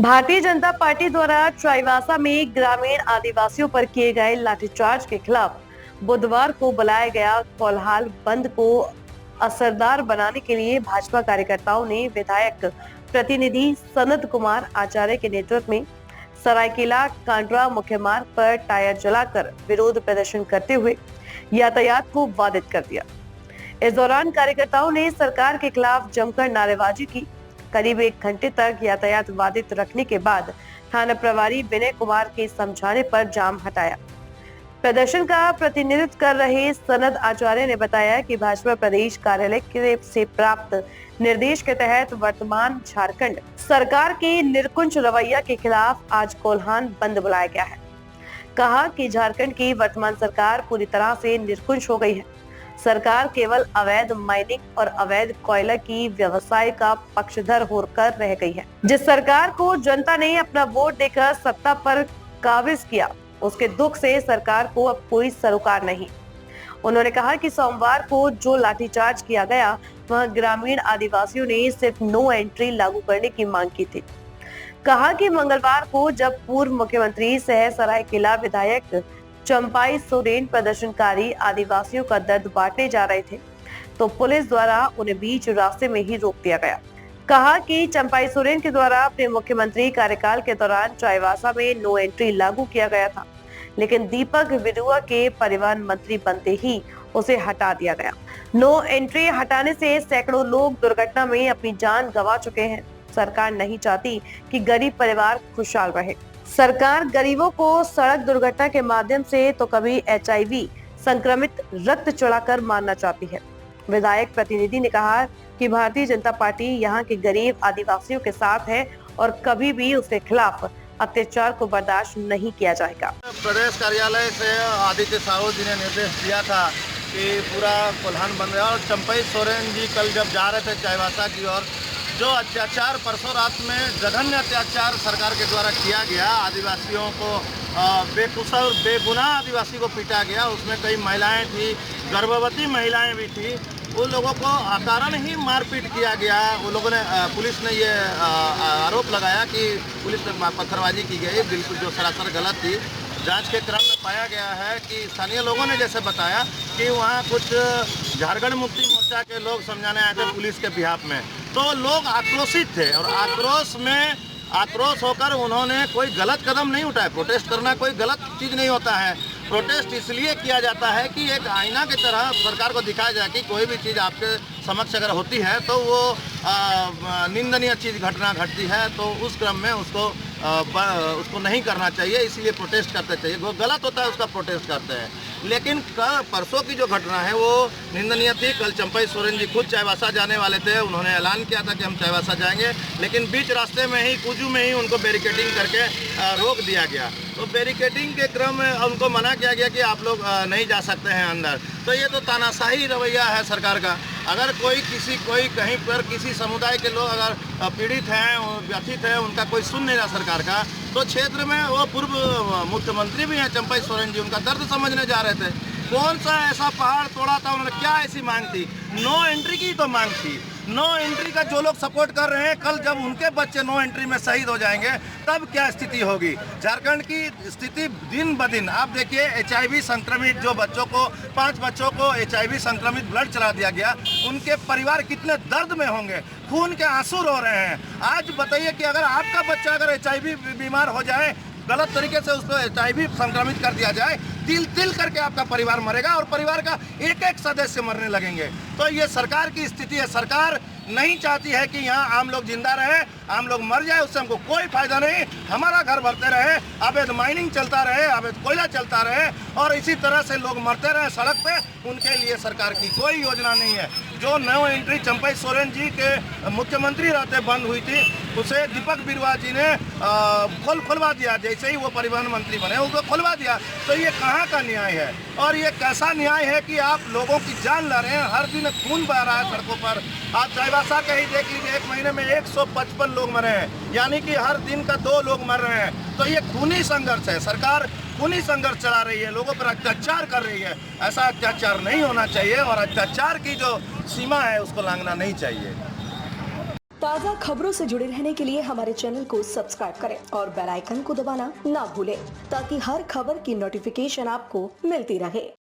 Bharatiya Janata party द्वारा चाईबासा में ग्रामीण आदिवासियों पर किए गए लाठीचार्ज के खिलाफ बुधवार को बुलाया गया कोल्हाल बंद को असरदार बनाने के लिए भाजपा कार्यकर्ताओं ने विधायक प्रतिनिधि सनत कुमार आचार्य के नेतृत्व में सरायकेला कांड्रा मुख्य मार्ग पर टायर जलाकर विरोध प्रदर्शन करते हुए यातायात को बाधित कर दिया। इस दौरान कार्यकर्ताओं ने सरकार के खिलाफ जमकर नारेबाजी की। करीब 1 घंटे तक यातायात बाधित रखने के बाद थाना प्रभारी विनय कुमार के समझाने पर जाम हटाया। प्रदर्शन का प्रतिनिधित्व कर रहे सनद आचार्य ने बताया कि भाजपा प्रदेश कार्यालय से प्राप्त निर्देश के तहत वर्तमान झारखंड सरकार के निरकुंज रवैया के खिलाफ आज कोल्हान बंद बुलाया गया है। कहा कि झारखंड की वर्तमान सरकार पूरी तरह से निरकुंज हो गई है। सरकार केवल अवैध माइनिंग और अवैध कोयला की व्यवसाय का पक्षधर होकर रह गई है। जिस सरकार को जनता ने अपना वोट देकर सत्ता पर काबिज किया, उसके दुख से सरकार को अब कोई सरोकार नहीं। उन्होंने कहा कि सोमवार को जो लाठीचार्ज किया गया, वह ग्रामीण आदिवासियों ने सिर्फ नो एंट्री लागू करने की मांग की थी। कहा कि मंगलवार को जब पूर्व मुख्यमंत्री सह सरायकेला विधायक चंपाई सोरेन प्रदर्शनकारी आदिवासियों का दर्द बांटने जा रहे थे, तो पुलिस द्वारा उन्हें बीच रास्ते में ही रोक दिया गया। कहा कि चंपाई सोरेन के द्वारा अपने मुख्यमंत्री कार्यकाल के दौरान चाईबासा में नो एंट्री लागू किया गया था, लेकिन दीपक बिरुआ के परिवहन मंत्री बनते ही उसे हटा दिया गया। नो एंट्री हटाने से सैकड़ों लोग दुर्घटना में अपनी जान गंवा चुके हैं। सरकार नहीं चाहती कि गरीब परिवार खुशहाल रहे। सरकार गरीबों को सड़क दुर्घटना के माध्यम से तो कभी HIV संक्रमित रक्त चढ़ाकर मारना चाहती है। विधायक प्रतिनिधि ने कहा कि भारतीय जनता पार्टी यहाँ के गरीब आदिवासियों के साथ है और कभी भी उसके खिलाफ अत्याचार को बर्दाश्त नहीं किया जाएगा। प्रदेश कार्यालय से आदित्य साहू जी ने निर्देश दिया था कि पूरा कोल्हान बंद है और चंपाई सोरेन जी कल जब जा रहे थे चाईबासा की ओर, जो अत्याचार परसों रात में जघन्य अत्याचार सरकार के द्वारा किया गया, आदिवासियों को बेकुशल बेगुनाह आदिवासी को पीटा गया, उसमें कई महिलाएं थी, गर्भवती महिलाएं भी थी। उन लोगों को अकारण ही मारपीट किया गया। उन लोगों ने पुलिस ने ये आरोप लगाया कि पुलिस ने पत्थरबाजी की गई, बिल्कुल जो सरासर गलत थी। जांच के क्रम में पाया गया है कि स्थानीय लोगों ने जैसे बताया कि वहाँ कुछ झारखंड मुक्ति मोर्चा के लोग समझाने आए थे पुलिस के बिहाफ में, तो लोग आक्रोशित थे और आक्रोश होकर उन्होंने कोई गलत कदम नहीं उठाया। प्रोटेस्ट करना कोई गलत चीज़ नहीं होता है। प्रोटेस्ट इसलिए किया जाता है कि एक आईना की तरह सरकार को दिखाया जाए कि कोई भी चीज़ आपके समक्ष अगर होती है तो वो निंदनीय चीज़ घटना घटती है, तो उस क्रम में उसको नहीं करना चाहिए, इसलिए प्रोटेस्ट करते चाहिए। वो गलत होता है उसका प्रोटेस्ट करते हैं। लेकिन कल परसों की जो घटना है वो निंदनीय थी। कल चंपाई सोरेन जी खुद चाईबासा जाने वाले थे, उन्होंने ऐलान किया था कि हम चाईबासा जाएंगे, लेकिन बीच रास्ते में ही कुजू में ही उनको बैरिकेडिंग करके रोक दिया गया। तो बैरिकेडिंग के क्रम में उनको मना किया गया कि आप लोग नहीं जा सकते हैं अंदर। तो ये तो तानाशाही रवैया है सरकार का। अगर कोई कहीं पर किसी समुदाय के लोग अगर पीड़ित हैं, व्यथित हैं, उनका कोई सुन नहीं रहा सरकार का, तो क्षेत्र में वो पूर्व मुख्यमंत्री भी हैं चंपाई सोरेन जी, उनका दर्द समझने जा रहे थे। कौन सा ऐसा पहाड़ तोड़ा था उन्होंने, क्या ऐसी मांग थी? नो एंट्री की तो मांग थी। नो एंट्री का जो लोग सपोर्ट कर रहे हैं, कल जब उनके बच्चे नो एंट्री में शहीद हो जाएंगे तब क्या स्थिति होगी? झारखंड की स्थिति दिन ब दिन, आप देखिए HIV संक्रमित जो बच्चों को 5 बच्चों को HIV संक्रमित ब्लड चला दिया गया, उनके परिवार कितने दर्द में होंगे, खून के आंसू रो रहे हैं। आज बताइए कि अगर आपका बच्चा अगर HIV बीमार हो जाए, गलत तरीके से उसको HIV संक्रमित कर दिया जाए, तिल करके आपका परिवार मरेगा और परिवार का एक एक सदस्य मरने लगेंगे। तो ये सरकार की स्थिति है। सरकार नहीं चाहती है कि यहाँ आम लोग जिंदा रहे, आम लोग मर जाए, उससे हमको कोई फायदा नहीं। हमारा घर भरते रहे, अवैध माइनिंग चलता रहे, अवैध कोयला चलता रहे और इसी तरह से लोग मरते रहे सड़क पे, उनके लिए सरकार की कोई योजना नहीं है। जो नो एंट्री चंपाई सोरेन जी के मुख्यमंत्री रहते बंद हुई थी, उसे दीपक बिरुआ जी ने खुलवा दिया। जैसे ही वो परिवहन मंत्री बने उसको खुलवा दिया। तो ये कहाँ का न्याय है और ये कैसा न्याय है कि आप लोगों की जान ला रहे हैं? हर दिन खून बह रहा है सड़कों पर। आप चाईबासा के ही देख लीजिए, 1 महीने में 155 लोग मरे हैं, यानी कि हर दिन का 2 लोग मर रहे हैं। तो ये खूनी संघर्ष है। सरकार खूनी संघर्ष चला रही है, लोगों पर अत्याचार कर रही है। ऐसा अत्याचार नहीं होना चाहिए और अत्याचार की जो सीमा है उसको लांघना नहीं चाहिए। ताज़ा खबरों से जुड़े रहने के लिए हमारे चैनल को सब्सक्राइब करें और बेल आइकन को दबाना ना भूलें ताकि हर खबर की नोटिफिकेशन आपको मिलती रहे।